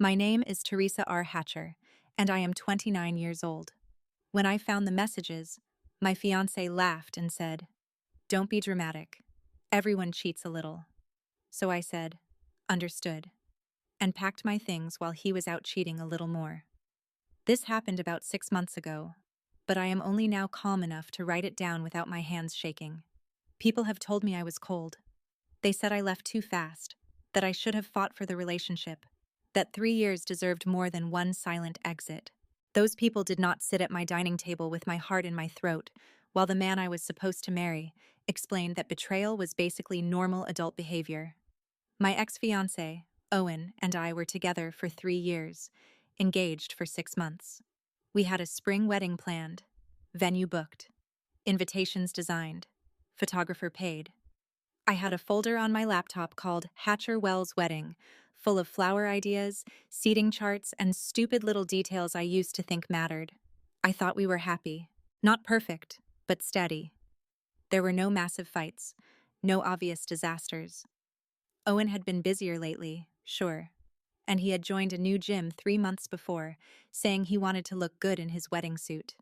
My name is Teresa R. Hatcher, and I am 29 years old. When I found the messages, my fiancé laughed and said, "Don't be dramatic. Everyone cheats a little." So I said, "Understood," and packed my things while he was out cheating a little more. This happened about 6 months ago, but I am only now calm enough to write it down without my hands shaking. People have told me I was cold. They said I left too fast, that I should have fought for the relationship, that 3 years deserved more than one silent exit. Those people did not sit at my dining table with my heart in my throat, while the man I was supposed to marry explained that betrayal was basically normal adult behavior. My ex-fiancé, Owen, and I were together for 3 years, engaged for 6 months. We had a spring wedding planned, venue booked, invitations designed, photographer paid. I had a folder on my laptop called Hatcher Wells Wedding, full of flower ideas, seating charts, and stupid little details I used to think mattered. I thought we were happy. Not perfect, but steady. There were no massive fights, no obvious disasters. Owen had been busier lately, sure, and he had joined a new gym 3 months before, saying he wanted to look good in his wedding suit.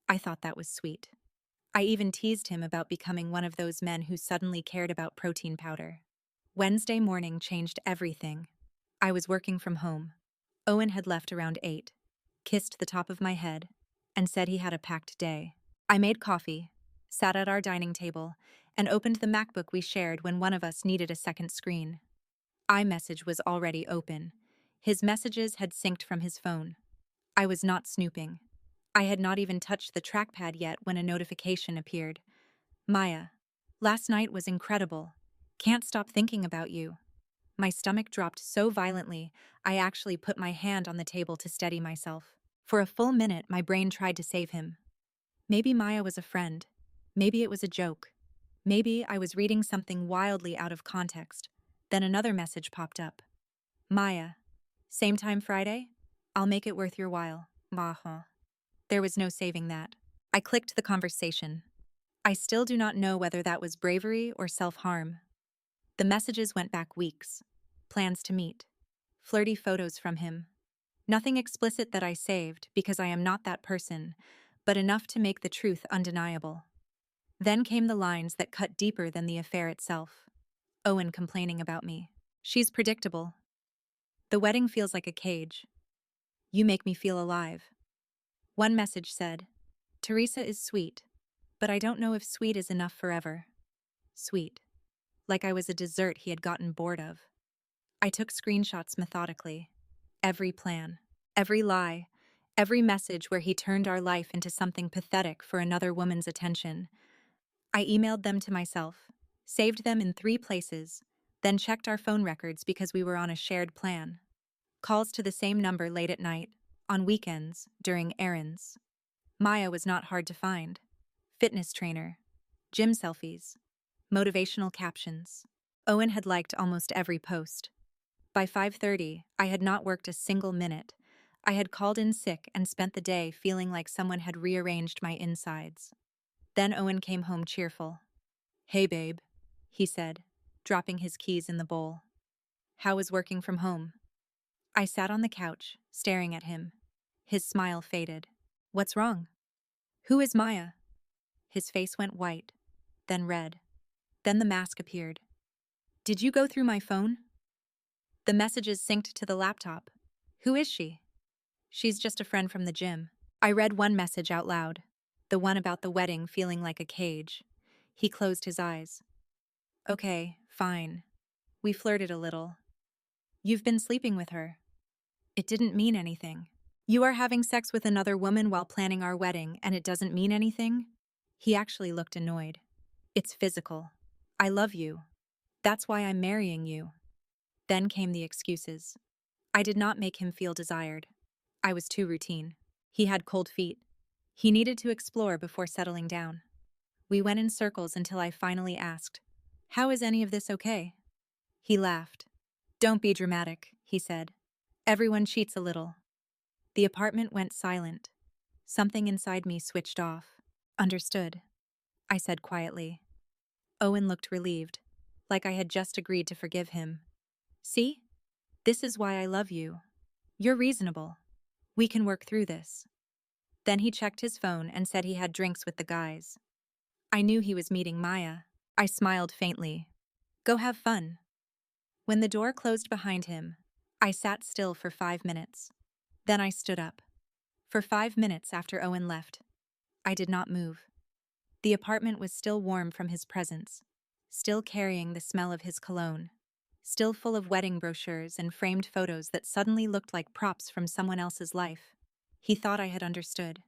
I thought that was sweet. I even teased him about becoming one of those men who suddenly cared about protein powder. Wednesday morning changed everything. I was working from home. Owen had left around 8, kissed the top of my head, and said he had a packed day. I made coffee, sat at our dining table, and opened the MacBook we shared when one of us needed a second screen. iMessage was already open. His messages had synced from his phone. I was not snooping. I had not even touched the trackpad yet when a notification appeared. "Maya, last night was incredible. Can't stop thinking about you." My stomach dropped so violently, I actually put my hand on the table to steady myself. For a full minute, my brain tried to save him. Maybe Maya was a friend. Maybe it was a joke. Maybe I was reading something wildly out of context. Then another message popped up. "Maya, same time Friday? I'll make it worth your while. Maha." There was no saving that. I clicked the conversation. I still do not know whether that was bravery or self-harm. The messages went back weeks. Plans to meet. Flirty photos from him. Nothing explicit that I saved, because I am not that person, but enough to make the truth undeniable. Then came the lines that cut deeper than the affair itself. Owen complaining about me. "She's predictable. The wedding feels like a cage. You make me feel alive." One message said, "Teresa is sweet, but I don't know if sweet is enough forever." Sweet. Like I was a dessert he had gotten bored of. I took screenshots methodically. Every plan, every lie, every message where he turned our life into something pathetic for another woman's attention. I emailed them to myself, saved them in 3 places, then checked our phone records because we were on a shared plan. Calls to the same number late at night, on weekends, during errands. Maya was not hard to find. Fitness trainer, gym selfies, motivational captions. Owen had liked almost every post. By 5:30, I had not worked a single minute. I had called in sick and spent the day feeling like someone had rearranged my insides. Then Owen came home cheerful. "Hey babe," he said, dropping his keys in the bowl. "How was working from home?" I sat on the couch, staring at him. His smile faded. "What's wrong?" "Who is Maya?" His face went white, then red. Then the mask appeared. "Did you go through my phone?" The messages synced to the laptop. "Who is she?" "She's just a friend from the gym." I read one message out loud, the one about the wedding feeling like a cage. He closed his eyes. "Okay, fine. We flirted a little. You've been sleeping with her." It didn't mean anything. "You are having sex with another woman while planning our wedding, and it doesn't mean anything?" He actually looked annoyed. "It's physical. I love you. That's why I'm marrying you." Then came the excuses. I did not make him feel desired. I was too routine. He had cold feet. He needed to explore before settling down. We went in circles until I finally asked, "How is any of this okay?" He laughed. "Don't be dramatic," he said. "Everyone cheats a little." The apartment went silent. Something inside me switched off. "Understood," I said quietly. Owen looked relieved, like I had just agreed to forgive him. "See? This is why I love you." You're reasonable. We can work through this. Then he checked his phone and said he had drinks with the guys. I knew he was meeting Maya. I smiled faintly. Go have fun. When the door closed behind him, I sat still for 5 minutes. Then I stood up. For 5 minutes after Owen left, I did not move. The apartment was still warm from his presence, still carrying the smell of his cologne, still full of wedding brochures and framed photos that suddenly looked like props from someone else's life. He thought I had understood.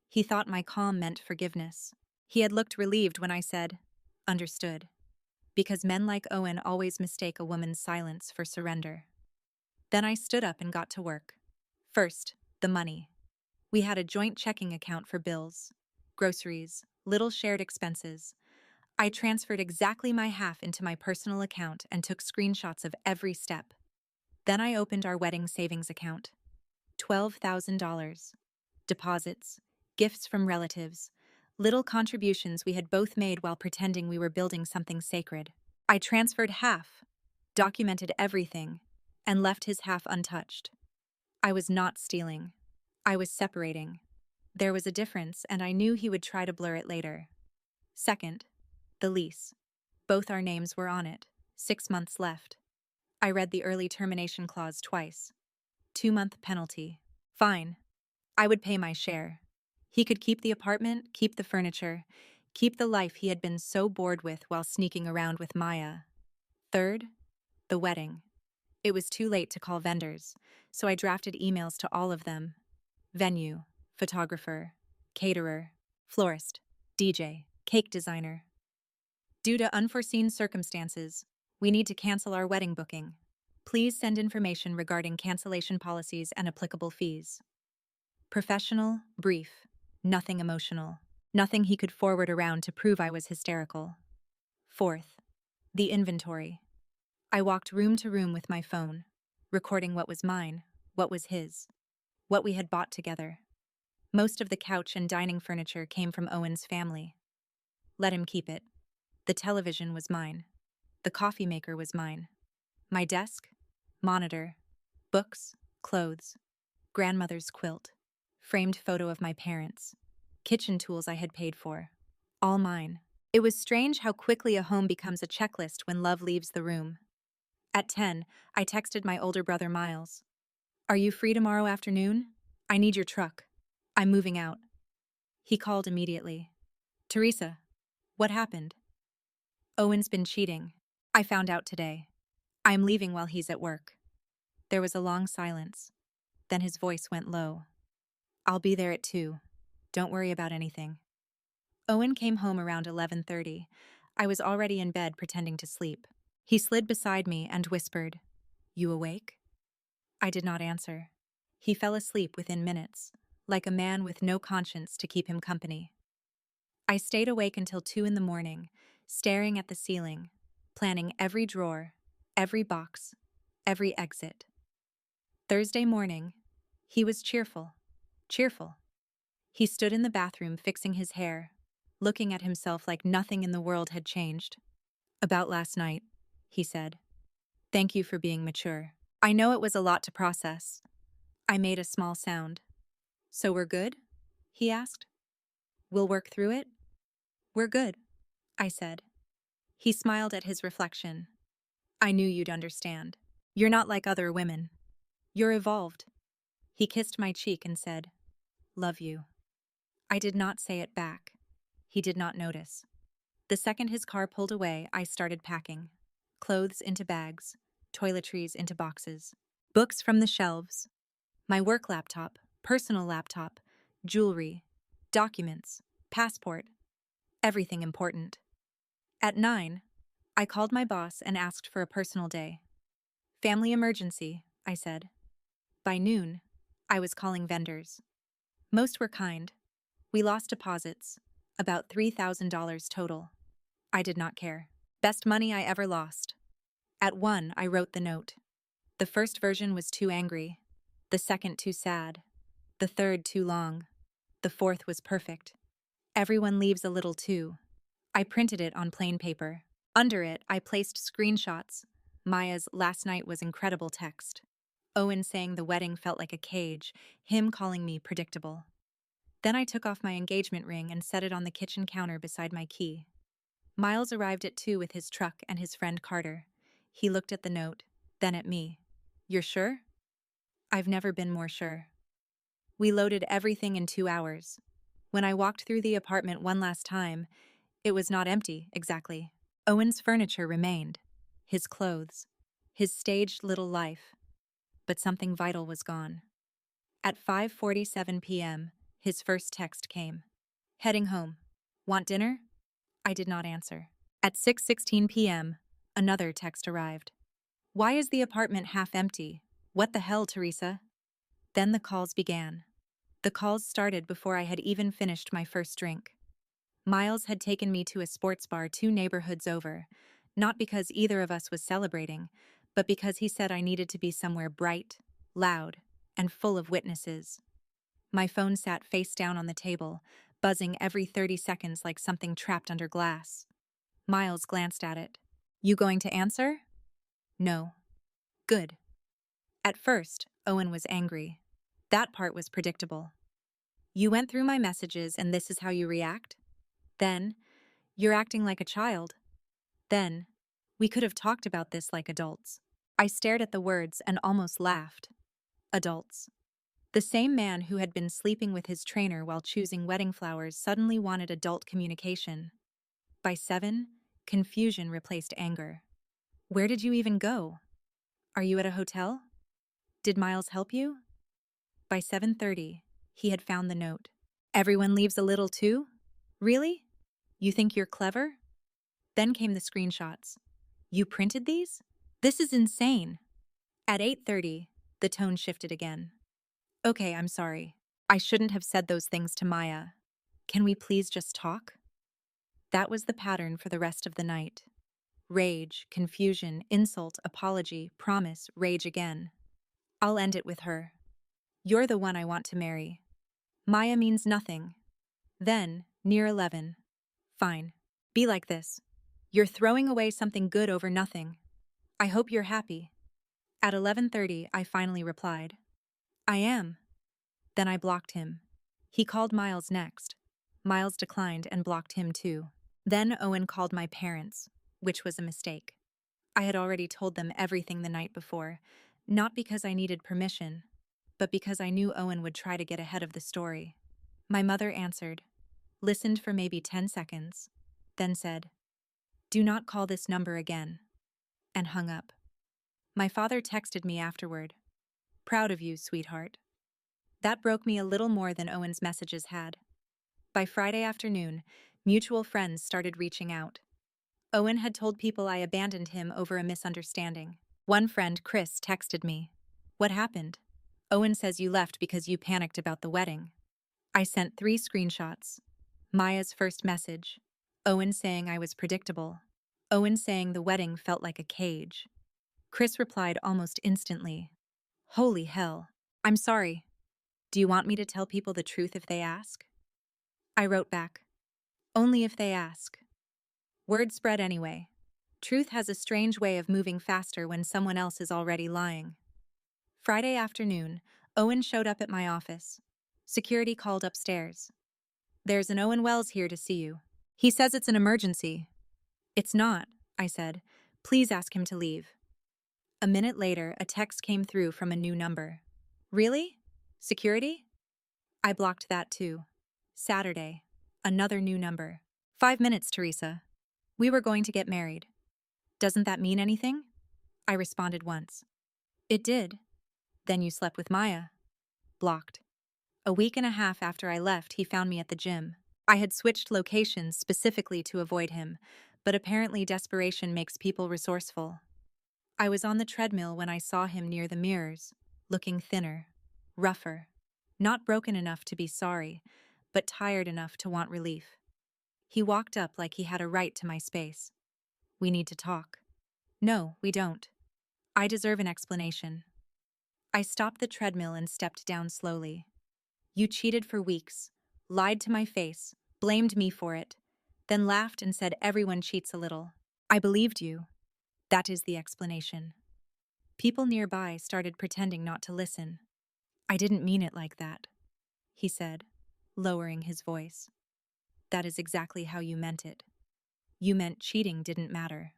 He thought my calm meant forgiveness. He had looked relieved when I said, understood. Because men like Owen always mistake a woman's silence for surrender. Then I stood up and got to work. First, the money. We had a joint checking account for bills, groceries, little shared expenses. I transferred exactly my half into my personal account and took screenshots of every step. Then I opened our wedding savings account. $12,000. Deposits, gifts from relatives, little contributions we had both made while pretending we were building something sacred. I transferred half, documented everything, and left his half untouched. I was not stealing. I was separating. There was a difference, and I knew he would try to blur it later. Second, the lease. Both our names were on it. 6 months left. I read the early termination clause twice. 2-month penalty. Fine. I would pay my share. He could keep the apartment, keep the furniture, keep the life he had been so bored with while sneaking around with Maya. Third, the wedding. It was too late to call vendors, so I drafted emails to all of them. Venue, photographer, caterer, florist, DJ, cake designer. Due to unforeseen circumstances, we need to cancel our wedding booking. Please send information regarding cancellation policies and applicable fees. Professional, brief, nothing emotional, nothing he could forward around to prove I was hysterical. Fourth, the inventory. I walked room to room with my phone, recording what was mine, what was his, what we had bought together. Most of the couch and dining furniture came from Owen's family. Let him keep it. The television was mine. The coffee maker was mine. My desk, monitor, books, clothes, grandmother's quilt, framed photo of my parents, kitchen tools I had paid for. All mine. It was strange how quickly a home becomes a checklist when love leaves the room. At 10, I texted my older brother Miles. Are you free tomorrow afternoon? I need your truck. I'm moving out. He called immediately. Teresa, what happened? Owen's been cheating. I found out today. I'm leaving while he's at work. There was a long silence. Then his voice went low. I'll be there at 2. Don't worry about anything. Owen came home around 11:30. I was already in bed pretending to sleep. He slid beside me and whispered, You awake? I did not answer. He fell asleep within minutes, like a man with no conscience to keep him company. I stayed awake until 2 in the morning, staring at the ceiling, planning every drawer, every box, every exit. Thursday morning, he was cheerful. He stood in the bathroom fixing his hair, looking at himself like nothing in the world had changed. About last night, he said. Thank you for being mature. I know it was a lot to process. I made a small sound. So we're good? He asked. We'll work through it? We're good, I said. He smiled at his reflection. I knew you'd understand. You're not like other women. You're evolved. He kissed my cheek and said, Love you. I did not say it back. He did not notice. The second his car pulled away, I started packing. Clothes into bags, toiletries into boxes, books from the shelves, my work laptop, personal laptop, jewelry, documents, passport, everything important. At 9, I called my boss and asked for a personal day. Family emergency, I said. By noon, I was calling vendors. Most were kind. We lost deposits, about $3,000 total. I did not care. Best money I ever lost. At 1, I wrote the note. The first version was too angry, the second too sad, the third too long, the fourth was perfect. Everyone leaves a little too. I printed it on plain paper. Under it, I placed screenshots. Maya's last night was incredible text. Owen saying the wedding felt like a cage, him calling me predictable. Then I took off my engagement ring and set it on the kitchen counter beside my key. Miles arrived at 2 with his truck and his friend Carter. He looked at the note, then at me. "You're sure?" "I've never been more sure." We loaded everything in 2 hours. When I walked through the apartment one last time, it was not empty, exactly. Owen's furniture remained. His clothes. His staged little life. But something vital was gone. At 5:47 p.m., his first text came. "Heading home. Want dinner?" I did not answer. At 6:16 p.m., another text arrived. "Why is the apartment half empty? What the hell, Teresa?" Then the calls began. The calls started before I had even finished my first drink. Miles had taken me to a sports bar 2 neighborhoods over, not because either of us was celebrating, but because he said I needed to be somewhere bright, loud, and full of witnesses. My phone sat face down on the table, buzzing every 30 seconds like something trapped under glass. Miles glanced at it. "You going to answer?" "No." "Good." At first, Owen was angry. That part was predictable. "You went through my messages and this is how you react?" Then, "You're acting like a child." Then, "We could have talked about this like adults." I stared at the words and almost laughed. Adults. The same man who had been sleeping with his trainer while choosing wedding flowers suddenly wanted adult communication. By 7, confusion replaced anger. "Where did you even go? Are you at a hotel? Did Miles help you?" By 7:30, he had found the note. "Everyone leaves a little too? Really? You think you're clever?" Then came the screenshots. "You printed these? This is insane." At 8:30, the tone shifted again. "Okay, I'm sorry. I shouldn't have said those things to Maya. Can we please just talk?" That was the pattern for the rest of the night. Rage, confusion, insult, apology, promise, rage again. "I'll end it with her. You're the one I want to marry. Maya means nothing." Then, near 11. "Fine. Be like this. You're throwing away something good over nothing. I hope you're happy." At 11:30, I finally replied. "I am." Then I blocked him. He called Miles next. Miles declined and blocked him too. Then Owen called my parents, which was a mistake. I had already told them everything the night before, not because I needed permission, but because I knew Owen would try to get ahead of the story. My mother answered, listened for maybe 10 seconds, then said, "Do not call this number again," and hung up. My father texted me afterward, "Proud of you, sweetheart." That broke me a little more than Owen's messages had. By Friday afternoon, mutual friends started reaching out. Owen had told people I abandoned him over a misunderstanding. One friend, Chris, texted me, "What happened?" "Owen says you left because you panicked about the wedding." I sent 3 screenshots. Maya's first message. Owen saying I was predictable. Owen saying the wedding felt like a cage. Chris replied almost instantly, "Holy hell. I'm sorry. Do you want me to tell people the truth if they ask?" I wrote back, "Only if they ask." Word spread anyway. Truth has a strange way of moving faster when someone else is already lying. Friday afternoon, Owen showed up at my office. Security called upstairs. "There's an Owen Wells here to see you. He says it's an emergency." "It's not," I said. "Please ask him to leave." A minute later, a text came through from a new number. "Really? Security?" I blocked that too. Saturday. Another new number. "5 minutes, Teresa. We were going to get married. Doesn't that mean anything?" I responded once. "It did. Then you slept with Maya." Blocked. A week and a half after I left, he found me at the gym. I had switched locations specifically to avoid him, but apparently desperation makes people resourceful. I was on the treadmill when I saw him near the mirrors, looking thinner, rougher, not broken enough to be sorry, but tired enough to want relief. He walked up like he had a right to my space. "We need to talk." "No, we don't. I deserve an explanation." I stopped the treadmill and stepped down slowly. "You cheated for weeks, lied to my face, blamed me for it, then laughed and said everyone cheats a little. I believed you. That is the explanation." People nearby started pretending not to listen. I didn't mean it like that, he said, lowering his voice. That is exactly how you meant it. You meant cheating didn't matter.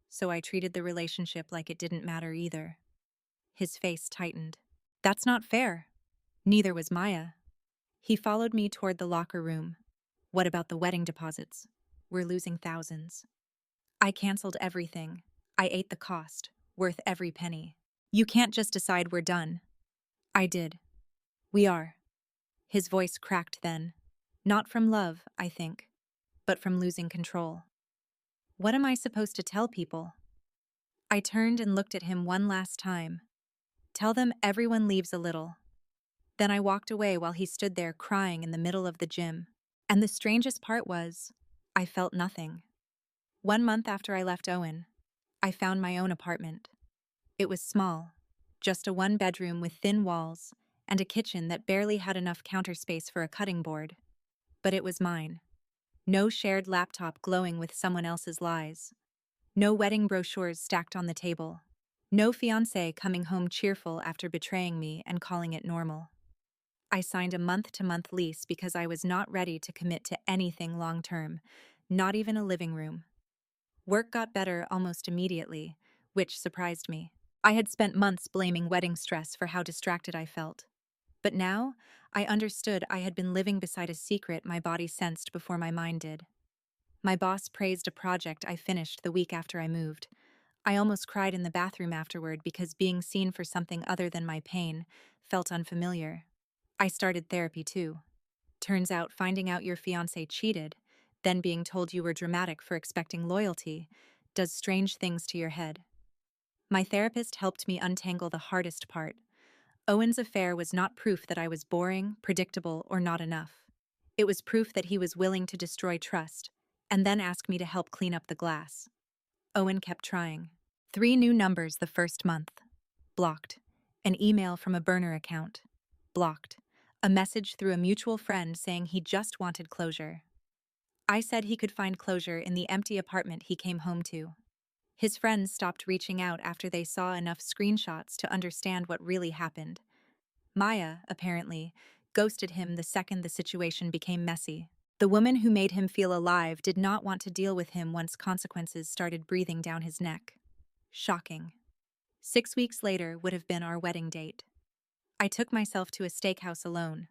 So I treated the relationship like it didn't matter either. His face tightened. That's not fair. Neither was Maya. He followed me toward the locker room. What about the wedding deposits? We're losing thousands. I canceled everything. I ate the cost, worth every penny. You can't just decide we're done. I did. We are. His voice cracked then. Not from love, I think, but from losing control. What am I supposed to tell people? I turned and looked at him one last time. Tell them everyone leaves a little. Then I walked away while he stood there crying in the middle of the gym. And the strangest part was, I felt nothing. 1 month after I left Owen, I found my own apartment. It was small, just a one-bedroom with thin walls and a kitchen that barely had enough counter space for a cutting board. But it was mine. No shared laptop glowing with someone else's lies. No wedding brochures stacked on the table. No fiancé coming home cheerful after betraying me and calling it normal. I signed a month-to-month lease because I was not ready to commit to anything long-term, not even a living room. Work got better almost immediately, which surprised me. I had spent months blaming wedding stress for how distracted I felt. But now, I understood I had been living beside a secret my body sensed before my mind did. My boss praised a project I finished the week after I moved. I almost cried in the bathroom afterward because being seen for something other than my pain felt unfamiliar. I started therapy too. Turns out finding out your fiancé cheated, then being told you were dramatic for expecting loyalty, does strange things to your head. My therapist helped me untangle the hardest part. Owen's affair was not proof that I was boring, predictable, or not enough. It was proof that he was willing to destroy trust, and then ask me to help clean up the glass. Owen kept trying. 3 new numbers the first month. Blocked. An email from a burner account. Blocked. A message through a mutual friend saying he just wanted closure. I said he could find closure in the empty apartment he came home to. His friends stopped reaching out after they saw enough screenshots to understand what really happened. Maya, apparently, ghosted him the second the situation became messy. The woman who made him feel alive did not want to deal with him once consequences started breathing down his neck. Shocking. 6 weeks later would have been our wedding date. I took myself to a steakhouse alone.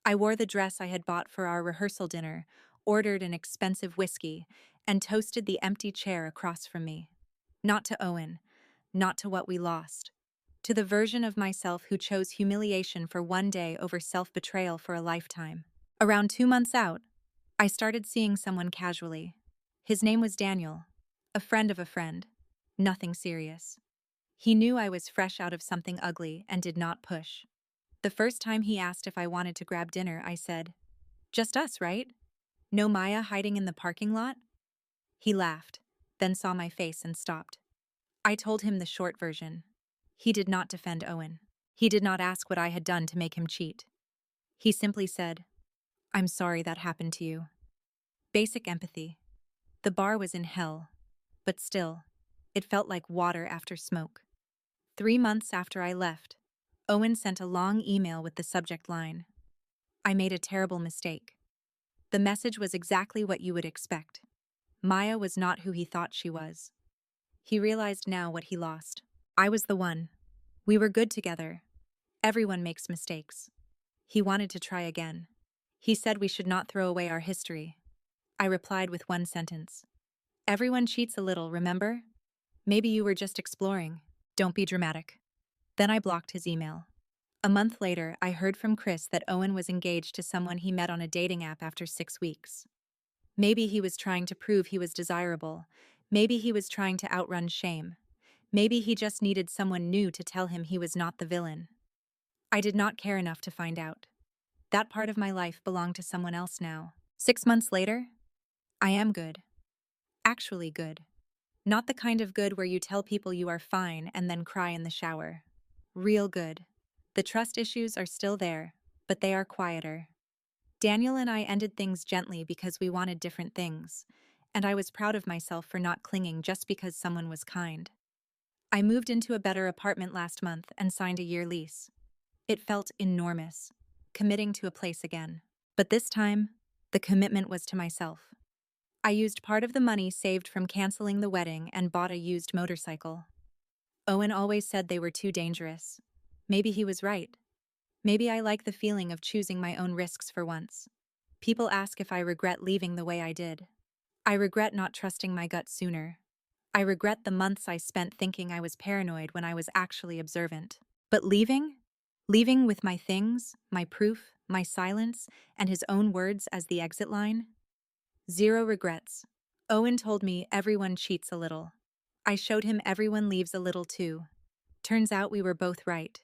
I wore the dress I had bought for our rehearsal dinner, ordered an expensive whiskey, and toasted the empty chair across from me. Not to Owen, not to what we lost. To the version of myself who chose humiliation for one day over self-betrayal for a lifetime. Around 2 months out, I started seeing someone casually. His name was Daniel, a friend of a friend. Nothing serious. He knew I was fresh out of something ugly and did not push. The first time he asked if I wanted to grab dinner, I said, "Just us, right? No Maya hiding in the parking lot?" He laughed, then saw my face and stopped. I told him the short version. He did not defend Owen. He did not ask what I had done to make him cheat. He simply said, "I'm sorry that happened to you." Basic empathy. The bar was in hell, but still, it felt like water after smoke. 3 months after I left, Owen sent a long email with the subject line, "I made a terrible mistake." The message was exactly what you would expect. Maya was not who he thought she was. He realized now what he lost. I was the one. We were good together. Everyone makes mistakes. He wanted to try again. He said we should not throw away our history. I replied with one sentence. Everyone cheats a little, remember? Maybe you were just exploring. Don't be dramatic. Then I blocked his email. A month later, I heard from Chris that Owen was engaged to someone he met on a dating app after 6 weeks. Maybe he was trying to prove he was desirable. Maybe he was trying to outrun shame. Maybe he just needed someone new to tell him he was not the villain. I did not care enough to find out. That part of my life belonged to someone else now. 6 months later, I am good. Actually good. Not the kind of good where you tell people you are fine and then cry in the shower. Real good. The trust issues are still there, but they are quieter. Daniel and I ended things gently because we wanted different things, and I was proud of myself for not clinging just because someone was kind. I moved into a better apartment last month and signed a year lease. It felt enormous, committing to a place again. But this time, the commitment was to myself. I used part of the money saved from canceling the wedding and bought a used motorcycle. Owen always said they were too dangerous. Maybe he was right. Maybe I like the feeling of choosing my own risks for once. People ask if I regret leaving the way I did. I regret not trusting my gut sooner. I regret the months I spent thinking I was paranoid when I was actually observant. But leaving? Leaving with my things, my proof, my silence, and his own words as the exit line? Zero regrets. Owen told me everyone cheats a little. I showed him everyone leaves a little too. Turns out we were both right.